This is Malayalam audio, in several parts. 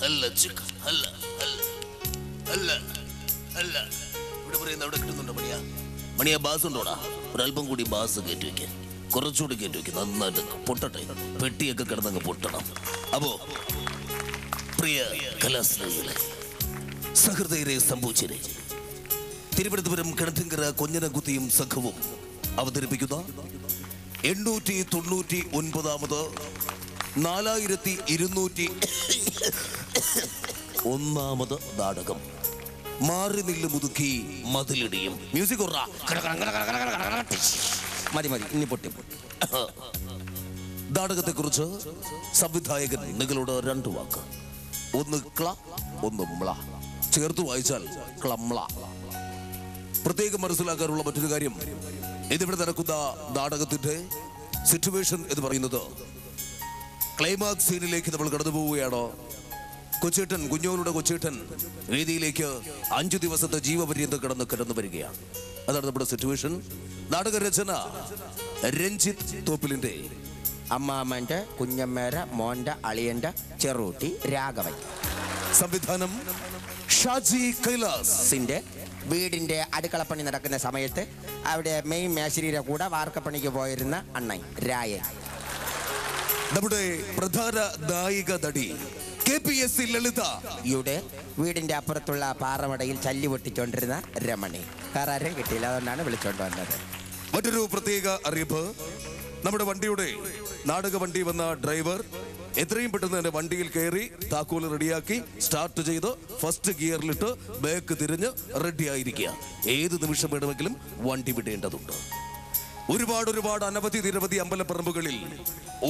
അല്ല ചിക്കൻ അല്ല അല്ല അല്ല അല്ല ഇവിടെ പറയുന്ന അവിടെ കിട്ടുന്നുണ്ടോ മണിയാ? മണിയാ ബാസ് ഉണ്ടോടാ? ഒരല്പം കൂടി ബാസ് കയറ്റി വെക്കാൻ, കുറച്ചുകൂടി കയറ്റി വെക്കാൻ. നന്നായിട്ട് പൊട്ടട്ടെ, പെട്ടിയൊക്കെ കിടന്നങ്ങ് പൊട്ടണം. അപ്പോ പ്രിയ കലാസ്നേഹികളെ, സഹൃദയരെ, സംഭൂച്ചരെ, തിരുവനന്തപുരം കിണറ്റിങ്കര കൊഞ്ഞനകുത്തിയും സംഘവും അവതരിപ്പിക്കുന്ന 899 4201 നാടകം മാറി നില്ല് മുതുക്കി മതിലിടിയും. മ്യൂസിക് മതി മതി, ഇനി പൊട്ടി. നാടകത്തെ കുറിച്ച് സംവിധായകൻ നിങ്ങളോട് 2 വാക്ക്. ഒന്ന് ക്ല, ഒന്ന് മ്ല. ചേർത്ത് വായിച്ചാൽ ക്ലമ്ല. പ്രത്യേകം മനസ്സിലാക്കാനുള്ള മറ്റൊരു കാര്യം, ഇതിവിടെ നടക്കുന്ന നാടകത്തിന്റെ സിറ്റുവേഷൻ എന്ന് പറയുന്നത് ക്ലൈമാക്സ് സീനിലേക്ക് നമ്മൾ കടന്നു പോവുകയാണോ. കൊച്ചേട്ടൻ, കുഞ്ഞോളുടെ കൊച്ചേട്ടൻ വേദിയിലേക്ക് 5 ദിവസത്തെ ജീവപര്യന്തം കടന്നു വരികയാണ്. അതാണ് നമ്മുടെ സിറ്റുവേഷൻ. നാടകരചന രഞ്ജിത്ത് തോപ്പിലിന്റെ, അമ്മാമ്മന്റെ കുഞ്ഞമ്മേര മോന്റെ അളിയന്റെ ചെറുട്ടി രാഘവൻ. സംവിധാനം ഷാജി കൈലാസിന്റെ. വീടിന്റെ അടുക്കളപ്പണി നടക്കുന്ന സമയത്ത് അവിടെ മെയിൻ മേശരിയുടെ കൂടെ വാർക്കപ്പണിക്ക് പോയിരുന്ന അണ്ണൻ രായൻ. നമ്മുടെ പ്രധാന നായിക നടി KPSC ലളിത. ഇവിടെ വീടിന്റെ അപ്പുറത്തുള്ള പാറമടയിൽ ചല്ലി പൊട്ടിച്ചോണ്ടിരുന്ന രമണി. വേറെ ആരും കിട്ടിയില്ല, അതുകൊണ്ടാണ് വിളിച്ചോണ്ട് വന്നത്. മറ്റൊരു പ്രത്യേക അറിയിപ്പ്, നമ്മുടെ വണ്ടിയുടെ നാടക വണ്ടി വന്ന ഡ്രൈവർ എത്രയും പെട്ടെന്ന് തന്നെ വണ്ടിയിൽ കയറി താക്കോല് റെഡിയാക്കി സ്റ്റാർട്ട് ചെയ്ത് ഫസ്റ്റ് ഗിയറിലിട്ട് ബാക്ക് തിരിഞ്ഞ് റെഡി ആയിരിക്കുക. ഏത് നിമിഷം വേണമെങ്കിലും വണ്ടി വിടേണ്ടതുണ്ട്. ഒരുപാട് അനവധി നിരവധി അമ്പലപ്പറമ്പുകളിൽ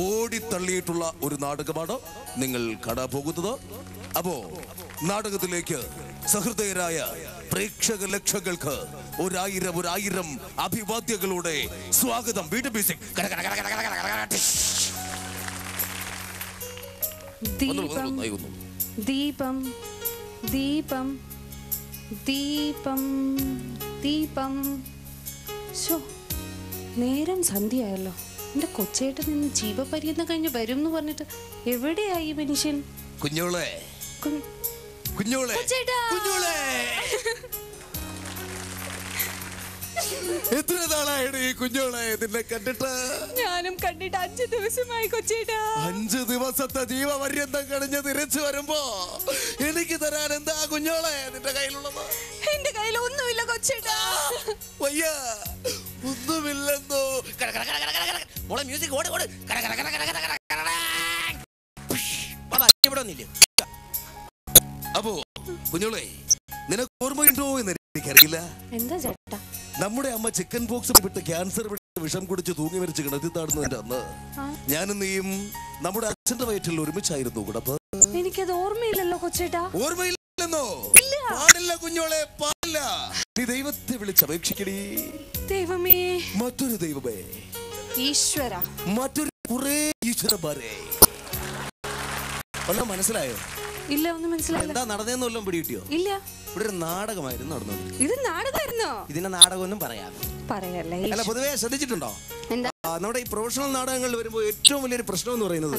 ഓടിത്തള്ളിയിട്ടുള്ള ഒരു നാടകമാണ് നിങ്ങൾ കാണാൻ പോകുന്നത്. അപ്പോ നാടകത്തിലേക്ക് സഹൃദയരായ പ്രേക്ഷക ലക്ഷങ്ങൾക്ക് 1000 അഭിവാദ്യങ്ങളോടെ സ്വാഗതം. വീണ്ടും മ്യൂസിക്. ദീപം ദീപം ദീപം ദീപം ദീപം. ശോ, നേരം സന്ധ്യയായല്ലോ. എന്റെ കൊച്ചേട്ടൻ നിന്ന് ജീവപര്യന്തം കഴിഞ്ഞ് വരും എന്ന് പറഞ്ഞിട്ട് എവിടെയായി മനുഷ്യൻ? കുഞ്ഞോളെ, കുഞ്ഞോളെ, കുഞ്ഞോളെ, എത്ര നാളായിട്ട് ഈ കുഞ്ഞോളെ നിന്നെ കണ്ടിട്ട്? ഞാനും കണ്ടിട്ട് 5 ദിവസമായി കൊച്ചേട്ടാ. 5 ദിവസത്തെ ജീവപര്യന്തം കഴിഞ്ഞ് തിരിച്ചു വരുമ്പോ എനിക്ക് തരാൻ എന്താ കുഞ്ഞോളെ നിന്റെ കയ്യിലുള്ളത്? എന്റെ കയ്യിൽ ഒന്നുമില്ല കൊച്ചേട്ടാ. വയ്യ, ഒന്നുമില്ലെന്നോ. മ്യൂസിക് ഓട് ഓട്. അപ്പോ കുഞ്ഞോളെ, നിനക്ക് ഓർമ്മയുണ്ടോ എന്ന് എനിക്കറിയില്ല. എന്താ ചേട്ടാ? നമ്മുടെ അമ്മ ചിക്കൻ പോക്സ് വിട്ട് ക്യാൻസർ വിഷം കുടിച്ച് തൂങ്ങി മരിച്ച് കിണറ്റി താടുന്നതിന്റെ അന്ന് ഞാനും നീയും നമ്മുടെ അച്ഛന്റെ വയറ്റിൽ ഒരുമിച്ചായിരുന്നു കിടപ്പ്. എനിക്കത് ഓർമ്മയില്ലല്ലോ കൊച്ചേട്ടാ. ഓർമ്മയില്ലെന്നോ? പാടില്ല കുഞ്ഞോളെ, പാടില്ല. നീ ദൈവത്തെ വിളിച്ചപേക്ഷിക്കടി. ദൈവമേ, മറ്റൊരു ദൈവമേ, ഈശ്വര, മറ്റൊരു കുറേ ഈശ്വരന്മാരെ. ഒന്നും മനസ്സിലായോ? ഇല്ല, ഒന്നും മനസ്സിലായില്ല. എന്താ നടന്നേന്ന് വല്ലതും പിടികിട്ടിയോ? ഇല്ല. ഇവിടെ ഒരു നാടകമായിരുന്നു നടന്നത്. ഇത് നാടകമായിരുന്നോ? ഇതിനെ നാടകമൊന്നും പറയാം. പറയല്ലേ. അല്ല, പൊതുവെ ശ്രദ്ധിച്ചിട്ടുണ്ടോ എന്താ? നമ്മുടെ ഈ പ്രൊഫഷണൽ നാടകങ്ങളിൽ വരുമ്പോൾ ഏറ്റവും വലിയൊരു പ്രശ്നം എന്ന് പറയുന്നത്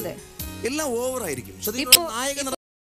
എല്ലാം ഓവർ ആയിരിക്കും. ഇപ്പൊ